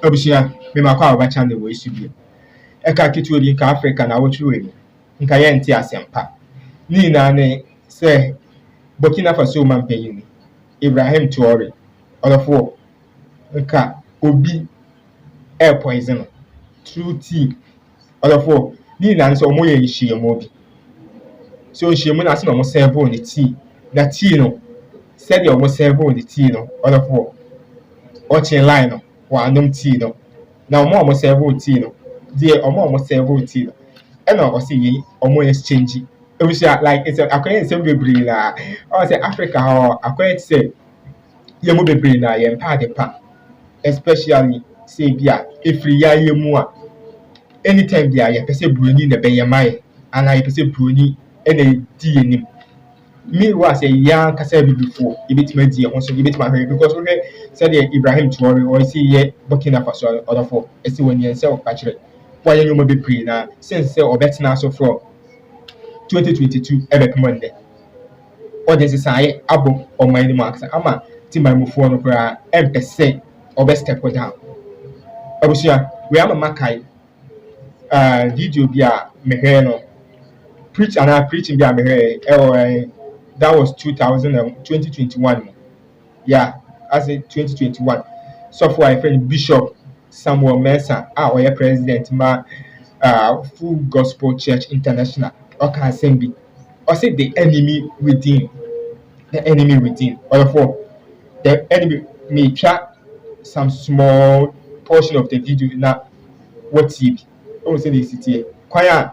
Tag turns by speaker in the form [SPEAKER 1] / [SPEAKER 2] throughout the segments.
[SPEAKER 1] Abusia, me makwa abacha ne wo isu bi. Eka kitu odi nka Africa na wotwe ni. Nka ye nti asempa. Ni na ne se Burkina Faso man payini. Ibrahim Traore. Olofo nka obi air poison through tea. Olofo ni na so mo ye nhyiemu bi. So nhyiemu na se no mo serve on the tea. Na tea no said you almost serve on the tea no. Olofo watching line no wa anom tea no. Na omo almost serve on tea no. Dear omo almost serve on tea no. And I was saying omo exchange. It was like it's a acquaintance bebree na. I say Africa or acquaintance say yemu bebree na yem pa de pa. Especially say bia efiri ya yemu a anytime bia ye pese broni na be yemai and I pese broni ene di enim. Me was a young kasa bi before e betima di e ho so e betima hwe because we said Ibrahim Traore or say ye Burkina Faso other for e say when ye say o ka kire why you mo bebree na since say obetna so from 2022 ebe Monday or this is I abo on my marks ama timba mu fo no kra empese obe step down abusia we am makai video bia mehwe no preach and I preaching bia mehwe that was 2021 yeah as in 2021 so for my friend Bishop Samuel Mensah or your president ma Full Gospel Church International okay assembly or say the enemy within or for the enemy may try some small portion of the video now what TV oh say the city kwaya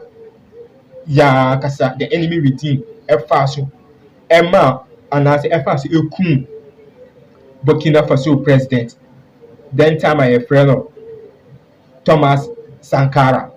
[SPEAKER 1] ya kasa the enemy within Faso Emma and I say Faso ekum Burkina Faso president then time I friend of Thomas Sankara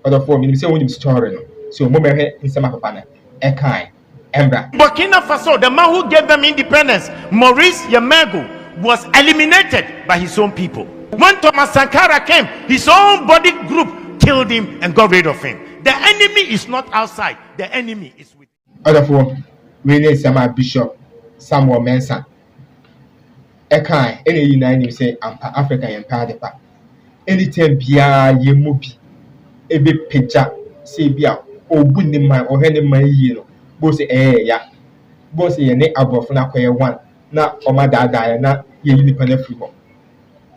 [SPEAKER 1] or for me say when you story no so mo me in some papa na e kan embra
[SPEAKER 2] Burkina Faso, the man who gave them independence, Maurice Yamego, was eliminated by his own people. When Thomas Sankara came, his own body group killed him and got rid of him. The enemy is not outside, the enemy is within.
[SPEAKER 1] Other for we need some Bishop Samuel Mensah e kan any united say African empire pa anytime bia ye mobi ebe peja say bia obu ni man o he ni man yi no bo say ya bo say ye ne abofo na kwaye one na o ma da na ye yi nipa na free ho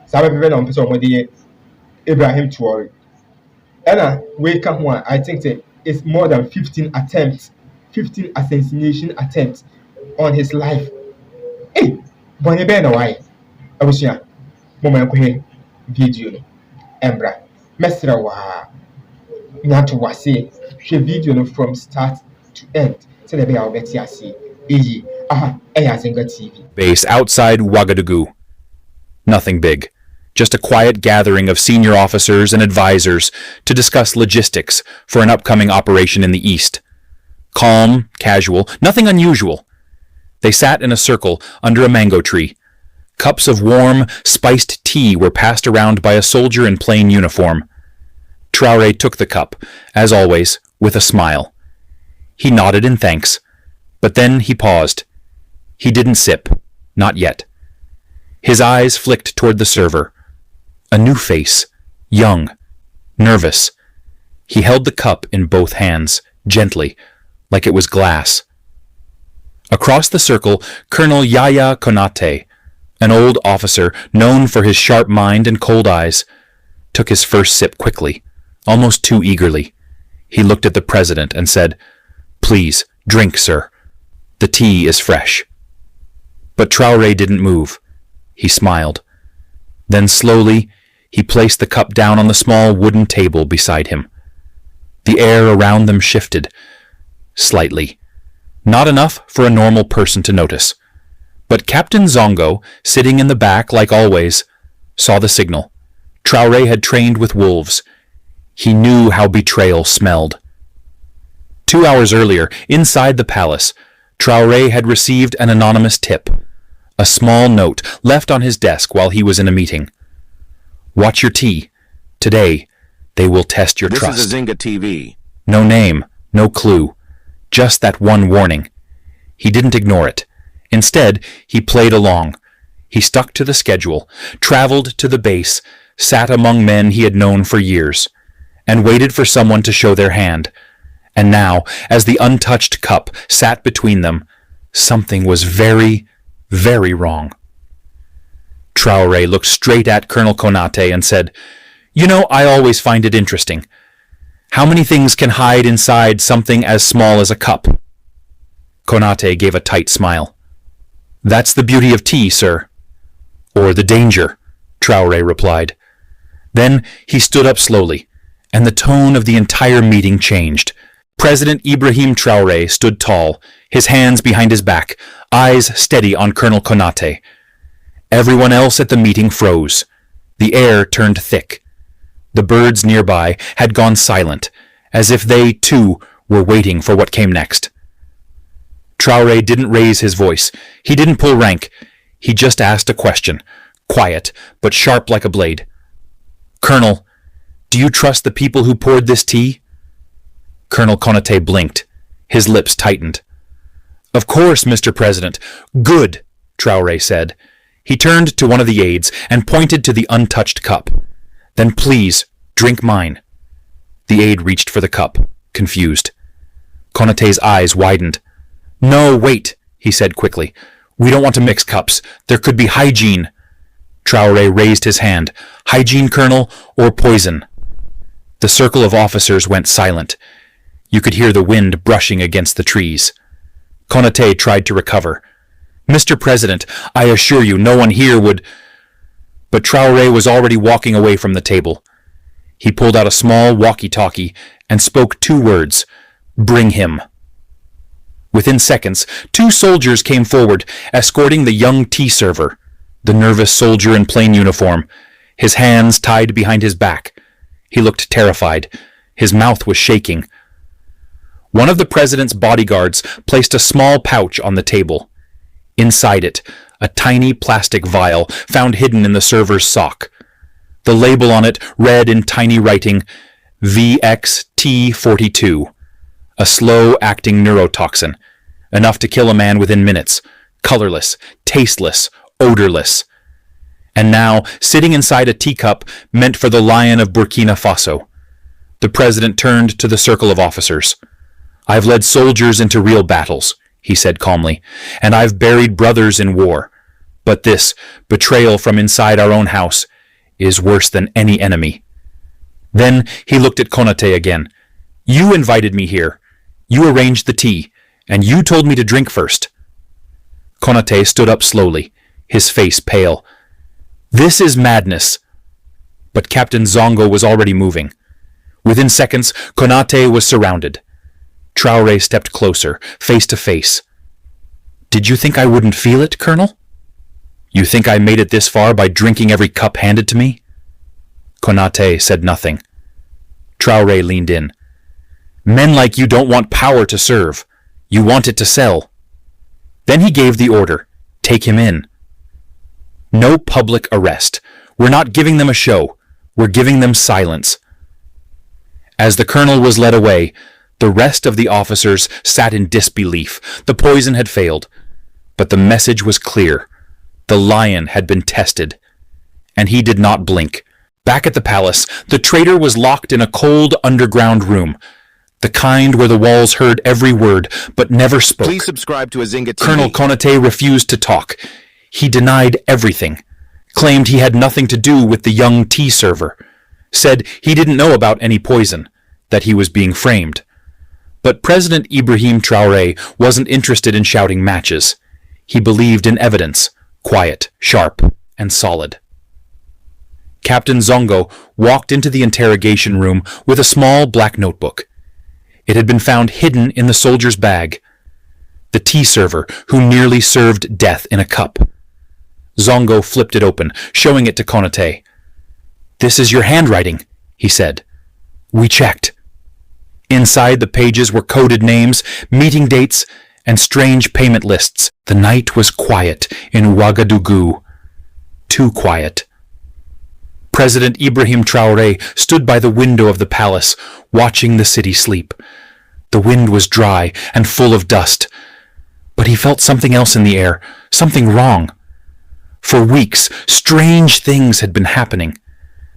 [SPEAKER 1] sabe bebe na o pese o mo de Ibrahim Traore and we come one I think that it's more than 15 assassination attempts on his life. Hey, bonne be na why abusia mo man ko he video no embra mesra wa nya to wase hwe video no from start to end say the be a obeti ase eyi azingatv
[SPEAKER 3] base outside Ouagadougou. Nothing big. Just a quiet gathering of senior officers and advisors to discuss logistics for an upcoming operation in the east. Calm, casual, nothing unusual. They sat in a circle under a mango tree. Cups of warm, spiced tea were passed around by a soldier in plain uniform. Traore took the cup, as always, with a smile. He nodded in thanks, but then he paused. He didn't sip, not yet. His eyes flicked toward the server. A new face, young, nervous. He held the cup in both hands, gently, like it was glass. Across the circle, Colonel Yaya Konate, an old officer known for his sharp mind and cold eyes, took his first sip quickly, almost too eagerly. He looked at the president and said, "Please, drink, sir. The tea is fresh." But Traore didn't move. He smiled. Then slowly, he placed the cup down on the small wooden table beside him. The air around them shifted, slightly. Not enough for a normal person to notice. But Captain Zongo, sitting in the back like always, saw the signal. Traore had trained with wolves. He knew how betrayal smelled. 2 hours earlier, inside the palace, Traore had received an anonymous tip. A small note left on his desk while he was in a meeting. "Watch your tea. Today, they will test your trust."
[SPEAKER 4] This is azingatv.
[SPEAKER 3] No name, no clue. Just that one warning. He didn't ignore it. Instead, he played along. He stuck to the schedule, traveled to the base, sat among men he had known for years, and waited for someone to show their hand. And now, as the untouched cup sat between them, something was very, very wrong. Traore looked straight at Colonel Konate and said, "You know, I always find it interesting. How many things can hide inside something as small as a cup?" Konate gave a tight smile. "That's the beauty of tea, sir." "Or the danger," Traore replied. Then he stood up slowly, and the tone of the entire meeting changed. President Ibrahim Traore stood tall, his hands behind his back, eyes steady on Colonel Konate. Everyone else at the meeting froze. The air turned thick. The birds nearby had gone silent, as if they, too, were waiting for what came next. Traore didn't raise his voice. He didn't pull rank. He just asked a question, quiet but sharp like a blade. "Colonel, do you trust the people who poured this tea?" Colonel Konate blinked. His lips tightened. "Of course, Mr. President." "Good," Traore said. He turned to one of the aides and pointed to the untouched cup. "Then please, drink mine." The aide reached for the cup, confused. Konate's eyes widened. "No, wait," he said quickly. "We don't want to mix cups. There could be hygiene." Traore raised his hand. "Hygiene, Colonel, or poison?" The circle of officers went silent. You could hear the wind brushing against the trees. Konate tried to recover. "Mr. President, I assure you no one here would—" But Traore was already walking away from the table. He pulled out a small walkie-talkie and spoke 2 words, "Bring him." Within seconds, 2 soldiers came forward, escorting the young tea server, the nervous soldier in plain uniform, his hands tied behind his back. He looked terrified. His mouth was shaking. One of the president's bodyguards placed a small pouch on the table. Inside it, a tiny plastic vial found hidden in the server's sock. The label on it read in tiny writing, VXT42, a slow-acting neurotoxin, enough to kill a man within minutes, colorless, tasteless, odorless. And now, sitting inside a teacup meant for the lion of Burkina Faso. The president turned to the circle of officers. "I've led soldiers into real battles," he said calmly, "and I've buried brothers in war. But this, betrayal from inside our own house, is worse than any enemy." Then he looked at Konate again. "You invited me here. You arranged the tea, and you told me to drink first." Konate stood up slowly, his face pale. "This is madness." But Captain Zongo was already moving. Within seconds, Konate was surrounded. Traore stepped closer, face to face. "Did you think I wouldn't feel it, Colonel? You think I made it this far by drinking every cup handed to me?" Konate said nothing. Traore leaned in. "Men like you don't want power to serve. You want it to sell." Then he gave the order, "Take him in." "No public arrest. We're not giving them a show. We're giving them silence." As the colonel was led away, the rest of the officers sat in disbelief. The poison had failed. But the message was clear. The lion had been tested. And he did not blink. Back at the palace, the traitor was locked in a cold underground room. The kind where the walls heard every word, but never spoke.
[SPEAKER 4] Please subscribe to azingatv.
[SPEAKER 3] Colonel Konate refused to talk. He denied everything. Claimed he had nothing to do with the young tea server. Said he didn't know about any poison. That he was being framed. But President Ibrahim Traore wasn't interested in shouting matches. He believed in evidence, quiet, sharp, and solid. Captain Zongo walked into the interrogation room with a small black notebook. It had been found hidden in the soldier's bag. The tea server who nearly served death in a cup. Zongo flipped it open, showing it to Konate. "This is your handwriting," he said. "We checked." Inside the pages were coded names, meeting dates, and strange payment lists. The night was quiet in Ouagadougou. Too quiet. President Ibrahim Traore stood by the window of the palace, watching the city sleep. The wind was dry and full of dust. But he felt something else in the air, something wrong. For weeks, strange things had been happening.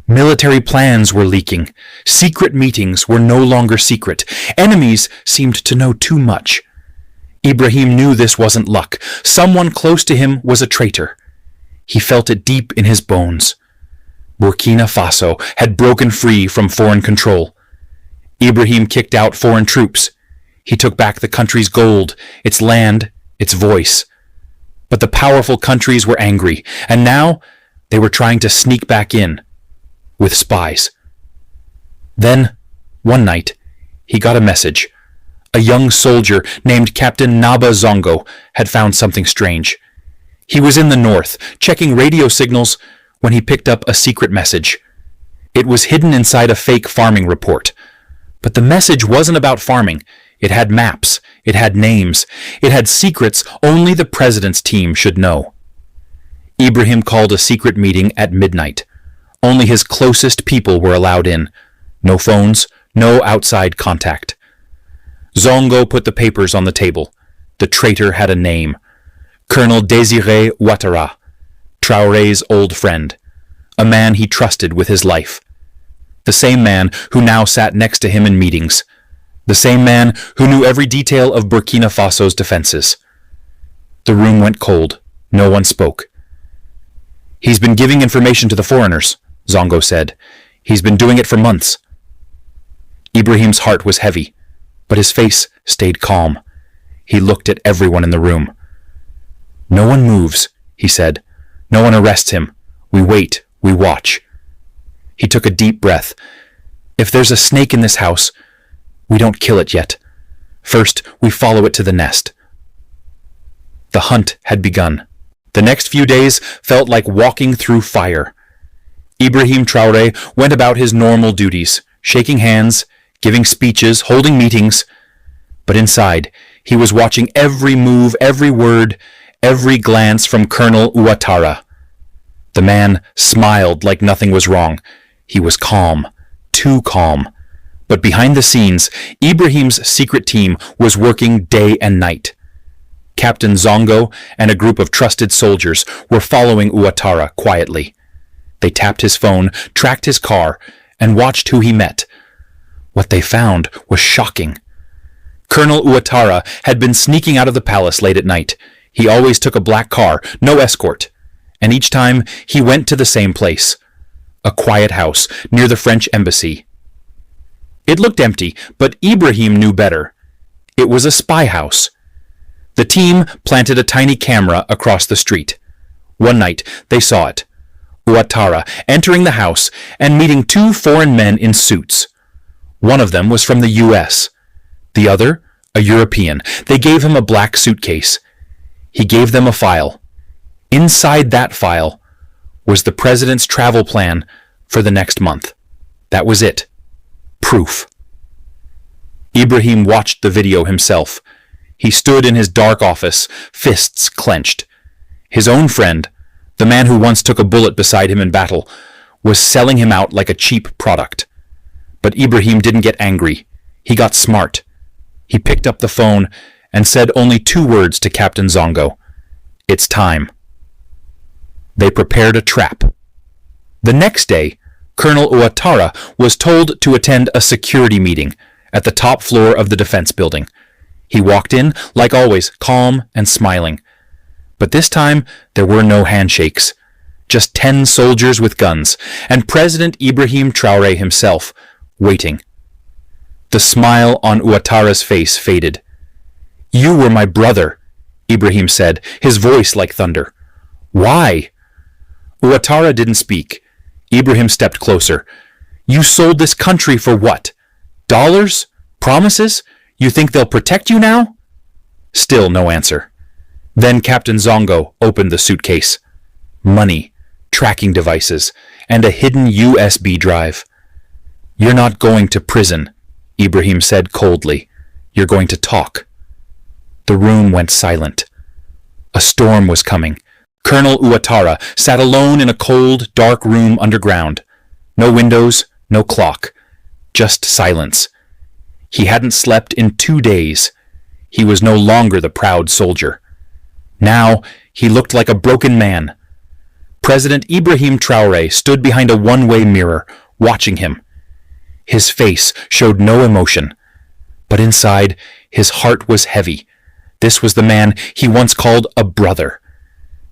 [SPEAKER 3] Military plans were leaking. Secret meetings were no longer secret. Enemies seemed to know too much. Ibrahim knew this wasn't luck. Someone close to him was a traitor. He felt it deep in his bones. Burkina Faso had broken free from foreign control. Ibrahim kicked out foreign troops. He took back the country's gold, its land, its voice. But the powerful countries were angry, and now they were trying to sneak back in with spies. Then, one night, he got a message. A young soldier named Captain Naba Zongo had found something strange. He was in the north, checking radio signals, when he picked up a secret message. It was hidden inside a fake farming report. But the message wasn't about farming. It had maps. It had names. It had secrets only the president's team should know. Ibrahim called a secret meeting at midnight. Only his closest people were allowed in. No phones, no outside contact. Zongo put the papers on the table. The traitor had a name. Colonel Désiré Ouattara, Traore's old friend. A man he trusted with his life. The same man who now sat next to him in meetings. The same man who knew every detail of Burkina Faso's defenses. The room went cold. No one spoke. "He's been giving information to the foreigners," Zongo said. "He's been doing it for months." Ibrahim's heart was heavy, but his face stayed calm. He looked at everyone in the room. "No one moves," he said. "No one arrests him. We wait. We watch." He took a deep breath. "If there's a snake in this house, we don't kill it yet. First, we follow it to the nest." The hunt had begun. The next few days felt like walking through fire. Ibrahim Traore went about his normal duties, shaking hands, giving speeches, holding meetings. But inside, he was watching every move, every word, every glance from Colonel Ouattara. The man smiled like nothing was wrong. He was calm, too calm. But behind the scenes, Ibrahim's secret team was working day and night. Captain Zongo and a group of trusted soldiers were following Ouattara quietly. They tapped his phone, tracked his car, and watched who he met. What they found was shocking. Colonel Ouattara had been sneaking out of the palace late at night. He always took a black car, no escort. And each time, he went to the same place. A quiet house near the French embassy. It looked empty, but Ibrahim knew better. It was a spy house. The team planted a tiny camera across the street. One night, they saw it. Ouattara entering the house and meeting two foreign men in suits. One of them was from the U.S., the other, a European. They gave him a black suitcase. He gave them a file. Inside that file was the president's travel plan for the next month. That was it. Proof. Ibrahim watched the video himself. He stood in his dark office, fists clenched. His own friend, the man who once took a bullet beside him in battle, was selling him out like a cheap product. But Ibrahim didn't get angry. He got smart. He picked up the phone and said only 2 words to Captain Zongo. "It's time." They prepared a trap. The next day, Colonel Ouattara was told to attend a security meeting at the top floor of the defense building. He walked in, like always, calm and smiling. But this time, there were no handshakes. Just 10 soldiers with guns, and President Ibrahim Traore himself, waiting. The smile on Ouattara's face faded. "You were my brother," Ibrahim said, his voice like thunder. "Why?" Ouattara didn't speak. Ibrahim stepped closer. "You sold this country for what? Dollars? Promises? You think they'll protect you now?" Still no answer. Then Captain Zongo opened the suitcase. Money, tracking devices, and a hidden USB drive. "You're not going to prison," Ibrahim said coldly. "You're going to talk." The room went silent. A storm was coming. Colonel Ouattara sat alone in a cold, dark room underground. No windows, no clock. Just silence. He hadn't slept in 2 days. He was no longer the proud soldier. Now he looked like a broken man. President Ibrahim Traore stood behind a one-way mirror, watching him. His face showed no emotion, but inside, his heart was heavy. This was the man he once called a brother.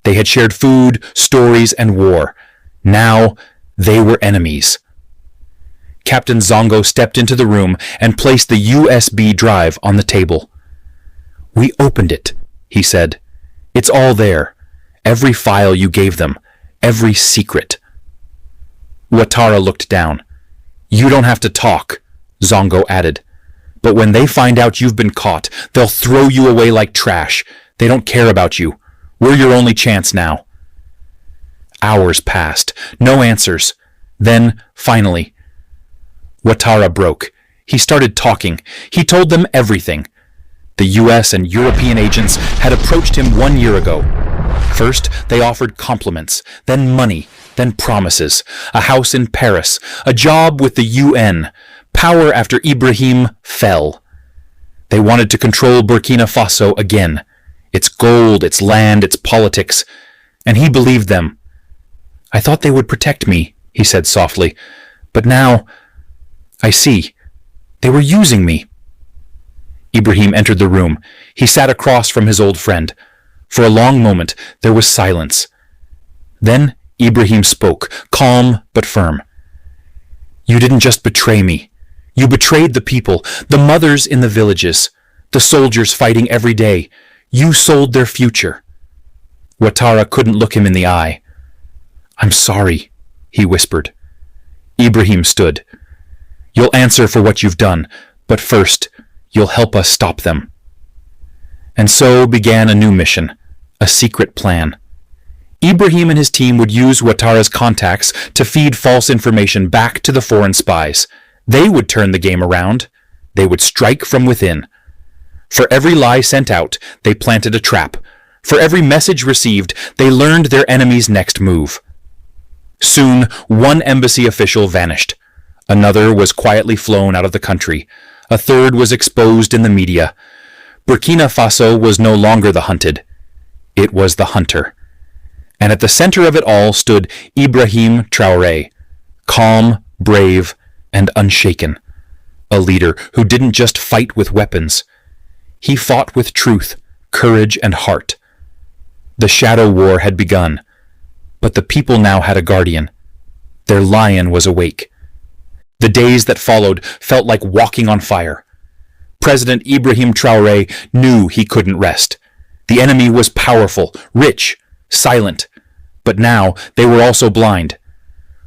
[SPEAKER 3] They had shared food, stories, and war. Now, they were enemies. Captain Zongo stepped into the room and placed the USB drive on the table. "We opened it," he said. "It's all there. Every file you gave them. Every secret." Ouattara looked down. "You don't have to talk," Zongo added. "But when they find out you've been caught, they'll throw you away like trash. They don't care about you. We're your only chance now." Hours passed. No answers. Then, finally, Ouattara broke. He started talking. He told them everything. The US and European agents had approached him 1 year ago. First, they offered compliments, then money, then promises, a house in Paris, a job with the UN, power after Ibrahim fell. They wanted to control Burkina Faso again, its gold, its land, its politics, and he believed them. "I thought they would protect me," he said softly, "but now I see. They were using me." Ibrahim entered the room. He sat across from his old friend. For a long moment, there was silence. Then Ibrahim spoke, calm but firm. "You didn't just betray me. You betrayed the people, the mothers in the villages, the soldiers fighting every day. You sold their future." Ouattara couldn't look him in the eye. "I'm sorry," he whispered. Ibrahim stood. "You'll answer for what you've done, but first, you'll help us stop them." And so began a new mission, a secret plan. Ibrahim and his team would use Ouattara's contacts to feed false information back to the foreign spies. They would turn the game around. They would strike from within. For every lie sent out, they planted a trap. For every message received, they learned their enemy's next move. Soon, one embassy official vanished. Another was quietly flown out of the country. A third was exposed in the media. Burkina Faso was no longer the hunted. It was the hunter. And at the center of it all stood Ibrahim Traore, calm, brave, and unshaken. A leader who didn't just fight with weapons. He fought with truth, courage, and heart. The shadow war had begun, but the people now had a guardian. Their lion was awake. The days that followed felt like walking on fire. President Ibrahim Traore knew he couldn't rest. The enemy was powerful, rich, silent, but now they were also blind.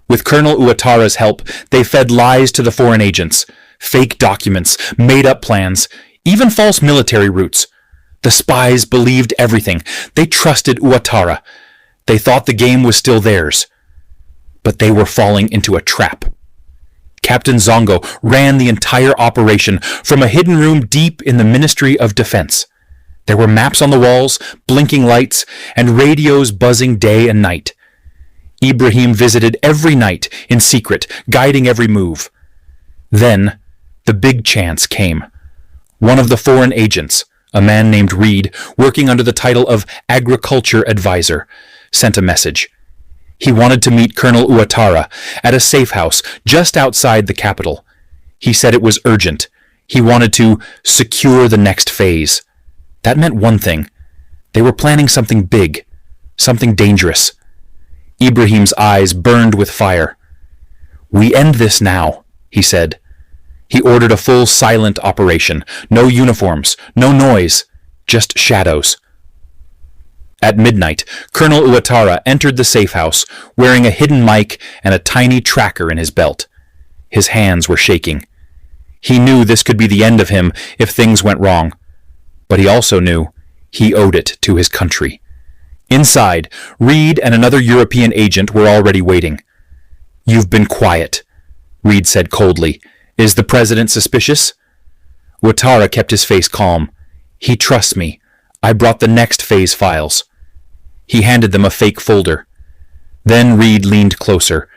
[SPEAKER 3] With Colonel Ouattara's help, they fed lies to the foreign agents, fake documents, made-up plans, even false military routes. The spies believed everything. They trusted Ouattara. They thought the game was still theirs. But they were falling into a trap. Captain Zongo ran the entire operation from a hidden room deep in the Ministry of Defense. There were maps on the walls, blinking lights, and radios buzzing day and night. Ibrahim visited every night in secret, guiding every move. Then, the big chance came. One of the foreign agents, a man named Reed, working under the title of Agriculture Advisor, sent a message. He wanted to meet Colonel Ouattara at a safe house just outside the capital. He said it was urgent. He wanted to secure the next phase. That meant one thing. They were planning something big, something dangerous. Ibrahim's eyes burned with fire. "We end this now," he said. He ordered a full silent operation. No uniforms, no noise, just shadows. At midnight, Colonel Ouattara entered the safe house, wearing a hidden mic and a tiny tracker in his belt. His hands were shaking. He knew this could be the end of him if things went wrong. But he also knew he owed it to his country. Inside, Reed and another European agent were already waiting. "You've been quiet," Reed said coldly. "Is the president suspicious?" Ouattara kept his face calm. "He trusts me. I brought the next phase files." He handed them a fake folder. Then Reed leaned closer.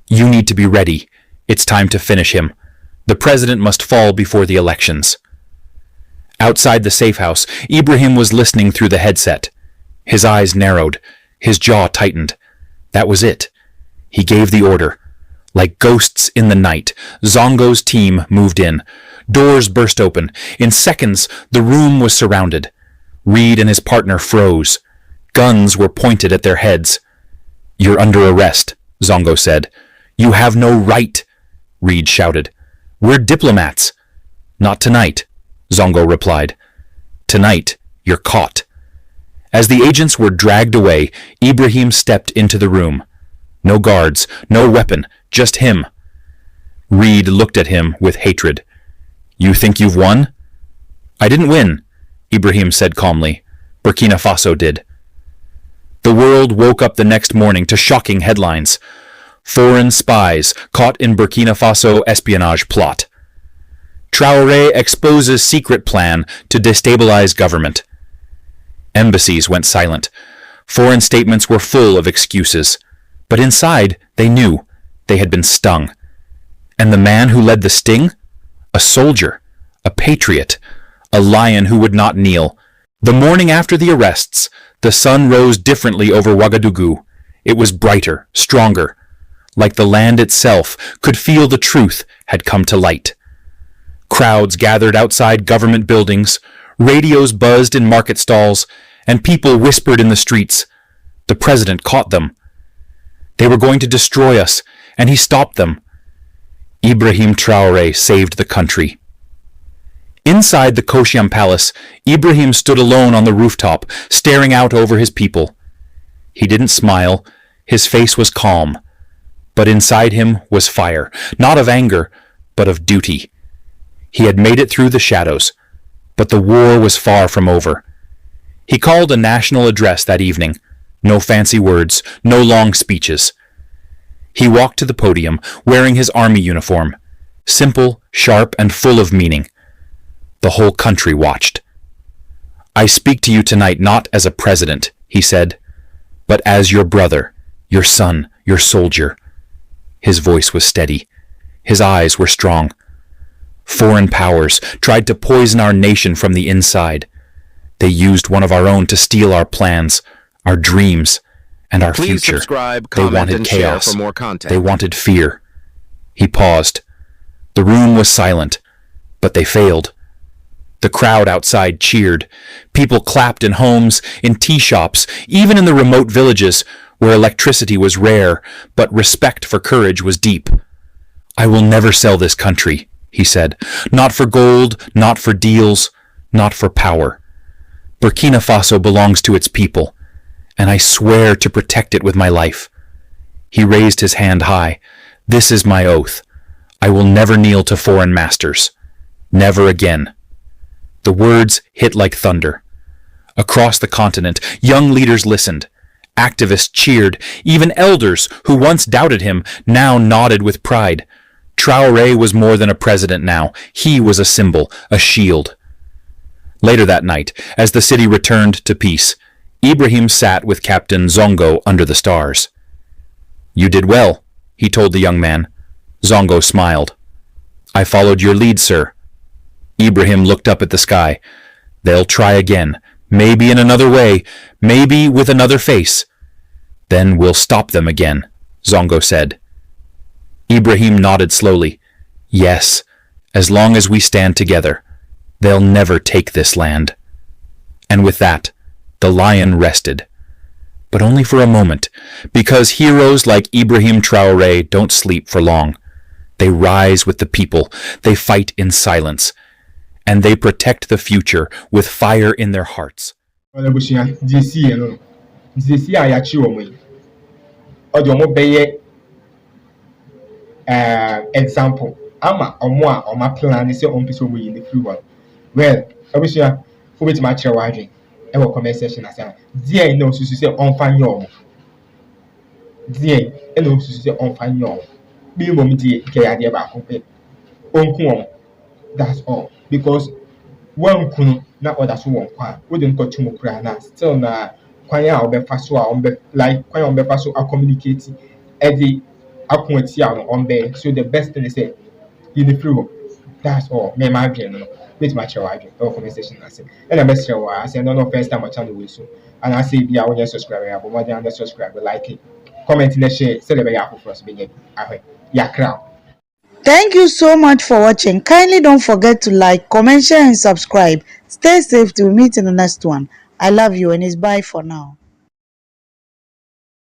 [SPEAKER 3] "You need to be ready. It's time to finish him. The president must fall before the elections." Outside the safe house, Ibrahim was listening through the headset. His eyes narrowed. His jaw tightened. That was it. He gave the order. Like ghosts in the night, Zongo's team moved in. Doors burst open. In seconds, the room was surrounded. Reed and his partner froze. Guns were pointed at their heads. "You're under arrest," Zongo said. "You have no right," Reed shouted. "We're diplomats." "Not tonight," Zongo replied. "Tonight, you're caught." As the agents were dragged away, Ibrahim stepped into the room. No guards, no weapon, just him. Reed looked at him with hatred. "You think you've won?" "I didn't win," Ibrahim said calmly. "Burkina Faso did." The world woke up the next morning to shocking headlines. Foreign spies caught in Burkina Faso espionage plot. Traore exposes secret plan to destabilize government. Embassies went silent. Foreign statements were full of excuses. But inside, they knew they had been stung. And the man who led the sting? A soldier, a patriot, a lion who would not kneel. The morning after the arrests, the sun rose differently over Ouagadougou. It was brighter, stronger. Like the land itself could feel the truth had come to light. Crowds gathered outside government buildings, radios buzzed in market stalls, and people whispered in the streets. The president caught them. They were going to destroy us, and he stopped them. Ibrahim Traore saved the country. Inside the Koshiam Palace, Ibrahim stood alone on the rooftop, staring out over his people. He didn't smile. His face was calm. But inside him was fire, not of anger, but of duty. He had made it through the shadows, but the war was far from over. He called a national address that evening. No fancy words, no long speeches. He walked to the podium, wearing his army uniform, simple, sharp, and full of meaning. The whole country watched. "I speak to you tonight not as a president," he said, "but as your brother, your son, your soldier." His voice was steady. His eyes were strong. Foreign powers tried to poison our nation from the inside. They used one of our own to steal our plans, our dreams, and our
[SPEAKER 4] Please
[SPEAKER 3] future.
[SPEAKER 4] subscribe,
[SPEAKER 3] They
[SPEAKER 4] comment,
[SPEAKER 3] wanted
[SPEAKER 4] and
[SPEAKER 3] chaos.
[SPEAKER 4] share for more content.
[SPEAKER 3] They wanted fear. He paused. The room was silent, but they failed. The crowd outside cheered. People clapped in homes, in tea shops, even in the remote villages where electricity was rare, but respect for courage was deep. "I will never sell this country," he said. "Not for gold, not for deals, not for power. Burkina Faso belongs to its people, and I swear to protect it with my life." He raised his hand high. "This is my oath. I will never kneel to foreign masters. Never again." The words hit like thunder. Across the continent, young leaders listened. Activists cheered. Even elders who once doubted him now nodded with pride. Traore was more than a president now. He was a symbol, a shield. Later that night, as the city returned to peace, Ibrahim sat with Captain Zongo under the stars. "You did well," he told the young man. Zongo smiled. "I followed your lead, sir." Ibrahim looked up at the sky. "They'll try again, maybe in another way, maybe with another face. Then we'll stop them again," Zongo said. Ibrahim nodded slowly. "Yes, as long as we stand together, they'll never take this land." And with that, the lion rested. But only for a moment, because heroes like Ibrahim Traore don't sleep for long. They rise with the people, they fight in silence, and they protect the future with fire in their hearts.
[SPEAKER 1] Example. Ama oma plan say on piso we in the free one. Well, obviously, who bit my chair waging. Ever comment section as dear no to say on fan yom. Dear, and no to say on fan yom. Be mum dear, care idea about on. That's all. Because one kun not what that's one kwa. Wouldn't go to Mukrana. Still na kwanya obe faso on be like kwanya on be faso a communicating Eddie on be. So the best thing is say in the free. That's all. Me my opinion. With my chair or conversation I say. And I best show I say no first time I channel with so. And I say be our subscriber, but more than subscribe, like it, comment na share sɛ be ya afoforo so benya ahwe yakra.
[SPEAKER 4] Thank you so much for watching. Kindly don't forget to like, comment, share and subscribe. Stay safe till we meet in the next one. I love you and it's bye for now.